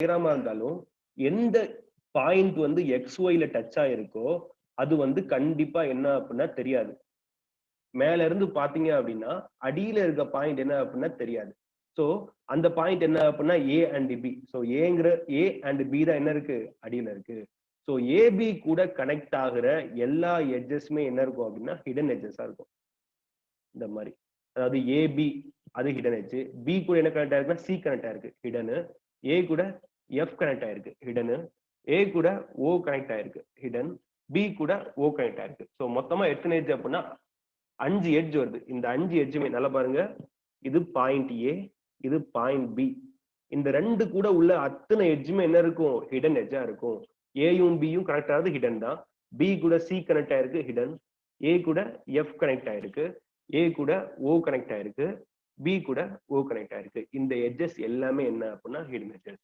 டயக்ராமா இருந்தாலும் எந்த பாயிண்ட் வந்து XYல டச் ஆயிருக்கோ அது வந்து கண்டிப்பா என்ன அப்படின்னா தெரியாது. மேல இருந்து பாத்தீங்க அப்படின்னா அடியில இருக்க பாயிண்ட் என்ன அப்படின்னா தெரியாது. சோ அந்த பாயிண்ட் என்ன அப்படின்னா A அண்ட் B. சோ ஏங்கிற A அண்ட் B தான் என்ன இருக்கு அடியில இருக்கு. சோ AB கூட கனெக்ட் ஆகுற எல்லா எட்ஜஸ்மே என்ன இருக்கும் அப்படின்னா ஹிடன் எட்ஜஸா இருக்கும். இந்த மாதிரி அதாவது AB அது ஹிடன் எட்ஜ், B கூட என்ன கனெக்ட் ஆயிருக்குன்னா C கனெக்ட் ஆயிருக்கு ஹிடனு, A கூட F கனெக்ட் ஆயிருக்கு ஹிடனு, A கூட O கனெக்ட் ஆயிருக்கு ஹிடன், B கூட O கனெக்ட் ஆயிருக்கு. சோ மொத்தமா எத்தனை எட்ஜ் அப்படின்னா 5 எட்ஜ் வருது. இந்த 5 எட்ஜுமே நல்லா பாருங்க. இது பாயிண்ட் A, இது பாயிண்ட் B. இந்த ரெண்டு கூட உள்ள அத்தனை எட்ஜுமே என்ன இருக்கும் ஹிடன் எட்ஜா இருக்கும். ஏயும் பியும் கனெக்ட் ஆகுது ஹிடன் தான். B கூட C கனெக்ட் ஆயிருக்கு ஹிடன், A கூட F கனெக்ட் ஆயிருக்கு, A கூட O கனெக்ட் ஆயிருக்கு, B கூட O கனெக்ட் ஆயிருக்கு. இந்த எட்ஜஸ் எல்லாமே என்ன அப்படின்னா ஹிடன் எட்ஜஸ்.